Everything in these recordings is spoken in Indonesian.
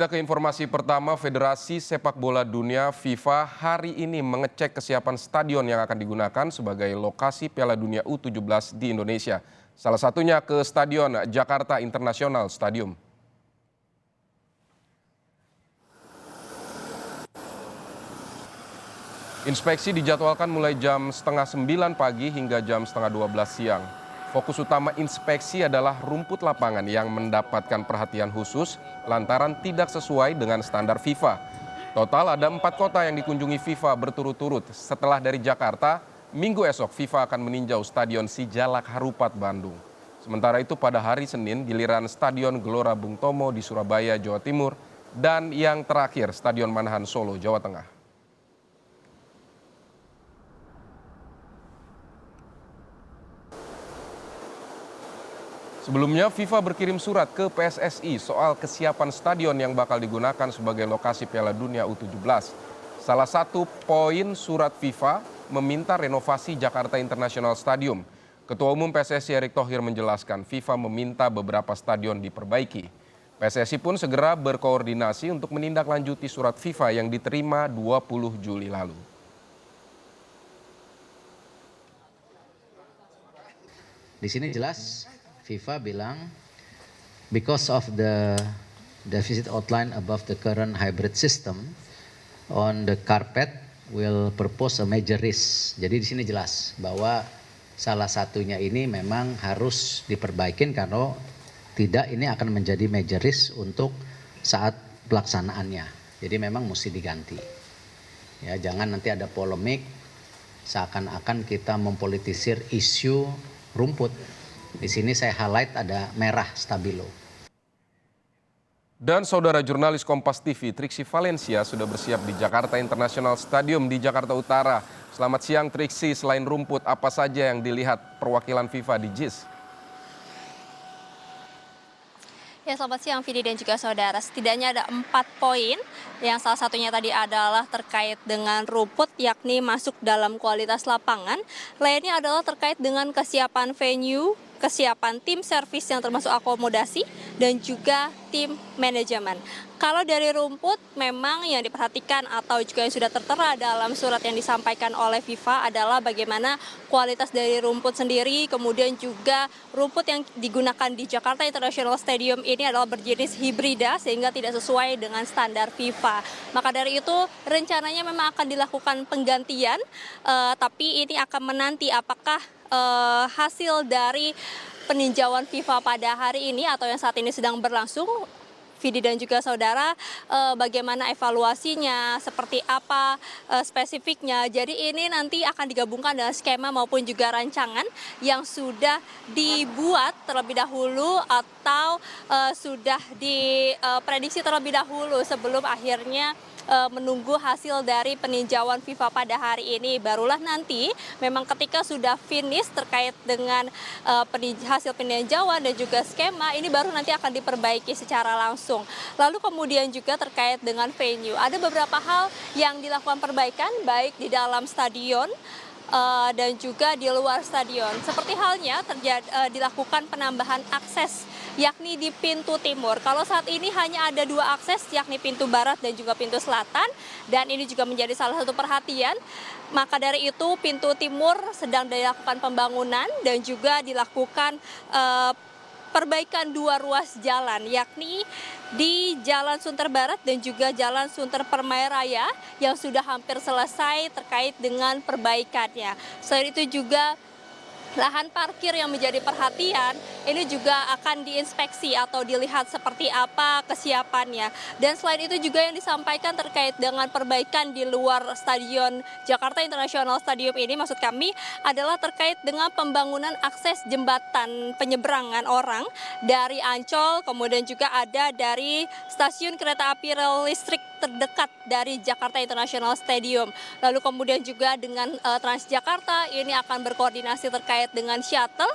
Kita ke informasi pertama, Federasi Sepak Bola Dunia FIFA hari ini mengecek kesiapan stadion yang akan digunakan sebagai lokasi Piala Dunia U17 di Indonesia. Salah satunya ke Stadion Jakarta International Stadium. Inspeksi dijadwalkan mulai jam setengah 9 pagi hingga jam setengah 12 siang. Fokus utama inspeksi adalah rumput lapangan yang mendapatkan perhatian khusus lantaran tidak sesuai dengan standar FIFA. Total ada 4 kota yang dikunjungi FIFA berturut-turut. Setelah dari Jakarta, minggu esok FIFA akan meninjau Stadion Sijalak Harupat Bandung. Sementara itu pada hari Senin giliran Stadion Gelora Bung Tomo di Surabaya, Jawa Timur, dan yang terakhir Stadion Manahan Solo, Jawa Tengah. Sebelumnya, FIFA berkirim surat ke PSSI soal kesiapan stadion yang bakal digunakan sebagai lokasi Piala Dunia U17. Salah satu poin surat FIFA meminta renovasi Jakarta International Stadium. Ketua Umum PSSI Erick Thohir menjelaskan FIFA meminta beberapa stadion diperbaiki. PSSI pun segera berkoordinasi untuk menindaklanjuti surat FIFA yang diterima 20 Juli lalu. Di sini jelas FIFA bilang because of the deficit outline above the current hybrid system on the carpet will propose a major risk. Jadi di sini jelas bahwa salah satunya ini memang harus diperbaikin karena tidak ini akan menjadi major risk untuk saat pelaksanaannya. Jadi memang mesti diganti. Ya, jangan nanti ada polemik seakan-akan kita mempolitisir isu rumput. Di sini saya highlight ada merah stabilo. Dan saudara jurnalis Kompas TV Triksi Valencia sudah bersiap di Jakarta International Stadium di Jakarta Utara. Selamat siang Triksi, selain rumput apa saja yang dilihat perwakilan FIFA di JIS? Ya, selamat siang Vidi dan juga saudara. Setidaknya ada 4 poin yang salah satunya tadi adalah terkait dengan rumput yakni masuk dalam kualitas lapangan. Lainnya adalah terkait dengan kesiapan venue, kesiapan tim servis yang termasuk akomodasi dan juga tim manajemen. Kalau dari rumput memang yang diperhatikan atau juga yang sudah tertera dalam surat yang disampaikan oleh FIFA adalah bagaimana kualitas dari rumput sendiri, kemudian juga rumput yang digunakan di Jakarta International Stadium ini adalah berjenis hibrida sehingga tidak sesuai dengan standar FIFA. Maka dari itu rencananya memang akan dilakukan penggantian, tapi ini akan menanti apakah hasil dari peninjauan FIFA pada hari ini atau yang saat ini sedang berlangsung, Vidi dan juga saudara, bagaimana evaluasinya, seperti apa spesifiknya. Jadi ini nanti akan digabungkan dengan skema maupun juga rancangan yang sudah dibuat terlebih dahulu atau sudah diprediksi terlebih dahulu sebelum akhirnya menunggu hasil dari peninjauan FIFA pada hari ini. Barulah nanti memang ketika sudah finish terkait dengan hasil peninjauan dan juga skema, ini baru nanti akan diperbaiki secara langsung. Lalu kemudian juga terkait dengan venue, ada beberapa hal yang dilakukan perbaikan baik di dalam stadion dan juga di luar stadion. Seperti halnya dilakukan penambahan akses yakni di pintu timur. Kalau saat ini hanya ada 2 akses yakni pintu barat dan juga pintu selatan, dan ini juga menjadi salah satu perhatian. Maka dari itu pintu timur sedang dilakukan pembangunan dan juga dilakukan perbaikan 2 ruas jalan yakni di Jalan Sunter Barat dan juga Jalan Sunter Permai Raya yang sudah hampir selesai terkait dengan perbaikannya. Selain itu juga lahan parkir yang menjadi perhatian ini juga akan diinspeksi atau dilihat seperti apa kesiapannya. Dan selain itu juga yang disampaikan terkait dengan perbaikan di luar Stadion Jakarta International Stadium ini, maksud kami adalah terkait dengan pembangunan akses jembatan penyeberangan orang dari Ancol, kemudian juga ada dari stasiun kereta api rel listrik terdekat dari Jakarta International Stadium. Lalu kemudian juga dengan Transjakarta ini akan berkoordinasi terkait dengan shuttle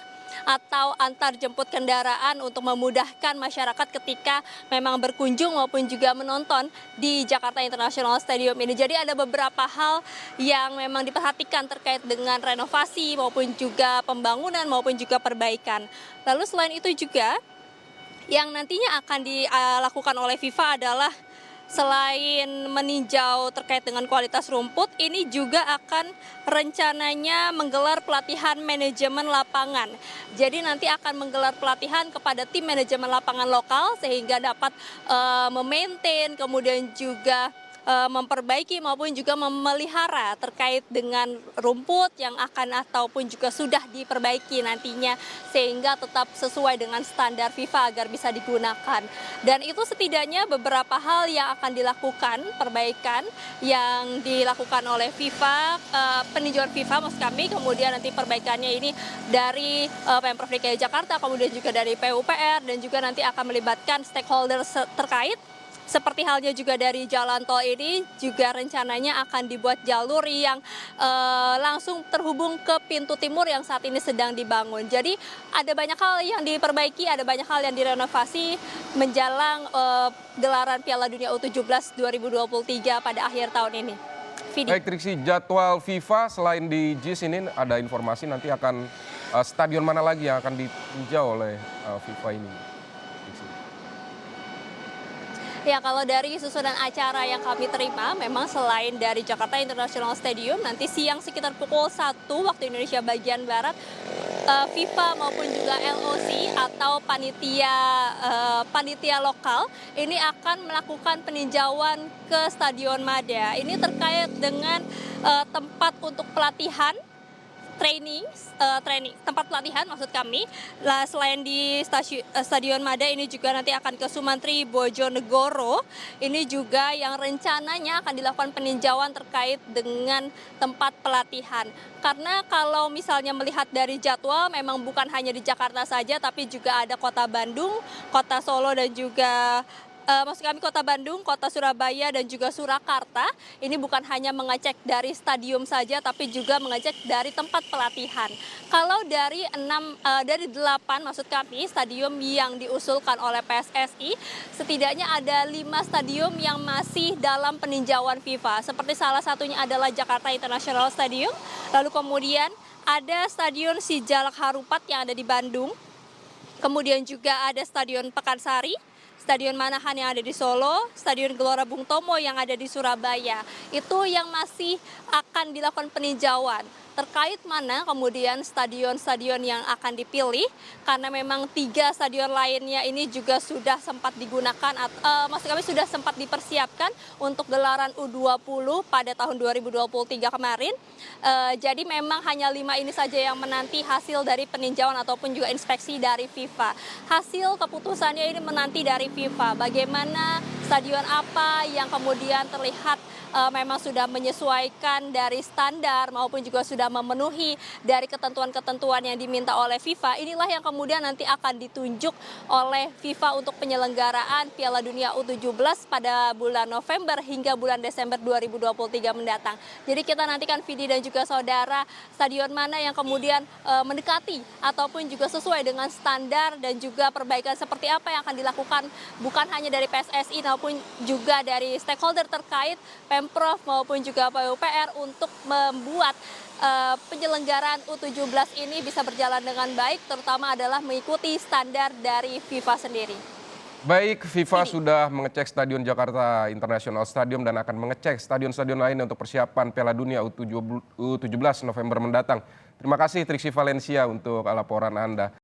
atau antar jemput kendaraan untuk memudahkan masyarakat ketika memang berkunjung maupun juga menonton di Jakarta International Stadium ini. Jadi ada beberapa hal yang memang diperhatikan terkait dengan renovasi maupun juga pembangunan maupun juga perbaikan. Lalu selain itu juga Yang nantinya akan dilakukan oleh FIFA adalah selain meninjau terkait dengan kualitas rumput, ini juga akan rencananya menggelar pelatihan manajemen lapangan. Jadi nanti akan menggelar pelatihan kepada tim manajemen lapangan lokal sehingga dapat memaintain, kemudian juga memperbaiki maupun juga memelihara terkait dengan rumput yang akan ataupun juga sudah diperbaiki nantinya sehingga tetap sesuai dengan standar FIFA agar bisa digunakan. Dan itu setidaknya beberapa hal yang akan dilakukan, perbaikan yang dilakukan oleh FIFA, peninjauan FIFA maksud kami, kemudian nanti perbaikannya ini dari Pemprov DKI Jakarta, kemudian juga dari PUPR dan juga nanti akan melibatkan stakeholder terkait. Seperti halnya juga dari jalan tol ini juga rencananya akan dibuat jalur yang langsung terhubung ke pintu timur yang saat ini sedang dibangun. Jadi ada banyak hal yang diperbaiki, ada banyak hal yang direnovasi menjelang gelaran Piala Dunia U17 2023 pada akhir tahun ini. Vidi. Baik Triksi, jadwal FIFA selain di JIS ini ada informasi nanti akan stadion mana lagi yang akan ditinjau oleh FIFA ini? Triksi. Ya, kalau dari susunan acara yang kami terima, memang selain dari Jakarta International Stadium, nanti siang sekitar pukul 1 waktu Indonesia bagian Barat, FIFA maupun juga LOC atau panitia lokal ini akan melakukan peninjauan ke Stadion Madia. Ini terkait dengan tempat untuk pelatihan. Tempat pelatihan maksud kami. Selain di Stadion Mada ini juga nanti akan ke Sumantri Bojonegoro. Ini juga yang rencananya akan dilakukan peninjauan terkait dengan tempat pelatihan. Karena kalau misalnya melihat dari jadwal memang bukan hanya di Jakarta saja tapi juga ada Kota Bandung, Kota Solo dan juga maksud kami Kota Bandung, Kota Surabaya, dan juga Surakarta. Ini bukan hanya mengecek dari stadium saja, tapi juga mengecek dari tempat pelatihan. Kalau dari 8 maksud kami stadium yang diusulkan oleh PSSI, setidaknya ada 5 stadium yang masih dalam peninjauan FIFA. Seperti salah satunya adalah Jakarta International Stadium, lalu kemudian ada Stadion Sijalak Harupat yang ada di Bandung, kemudian juga ada Stadion Pekansari, Stadion Manahan yang ada di Solo, Stadion Gelora Bung Tomo yang ada di Surabaya. Itu yang masih akan dilakukan peninjauan. Terkait mana kemudian stadion-stadion yang akan dipilih, karena memang 3 stadion lainnya ini juga sudah sempat digunakan, maksud kami sudah sempat dipersiapkan untuk gelaran U20 pada tahun 2023 kemarin. Jadi memang hanya 5 ini saja yang menanti hasil dari peninjauan ataupun juga inspeksi dari FIFA. Hasil keputusannya ini menanti dari FIFA, bagaimana stadion apa yang kemudian terlihat memang sudah menyesuaikan dari standar maupun juga sudah memenuhi dari ketentuan-ketentuan yang diminta oleh FIFA. Inilah yang kemudian nanti akan ditunjuk oleh FIFA untuk penyelenggaraan Piala Dunia U17 pada bulan November hingga bulan Desember 2023 mendatang. Jadi kita nantikan Vidi dan juga saudara stadion mana yang kemudian mendekati ataupun juga sesuai dengan standar dan juga perbaikan seperti apa yang akan dilakukan bukan hanya dari PSSI maupun juga dari stakeholder terkait Pemprov maupun juga PUPR untuk membuat penyelenggaraan U17 ini bisa berjalan dengan baik, terutama adalah mengikuti standar dari FIFA sendiri. Baik, FIFA sudah mengecek Stadion Jakarta International Stadium dan akan mengecek stadion-stadion lain untuk persiapan Piala Dunia U17 November mendatang. Terima kasih Triksi Valencia untuk laporan Anda.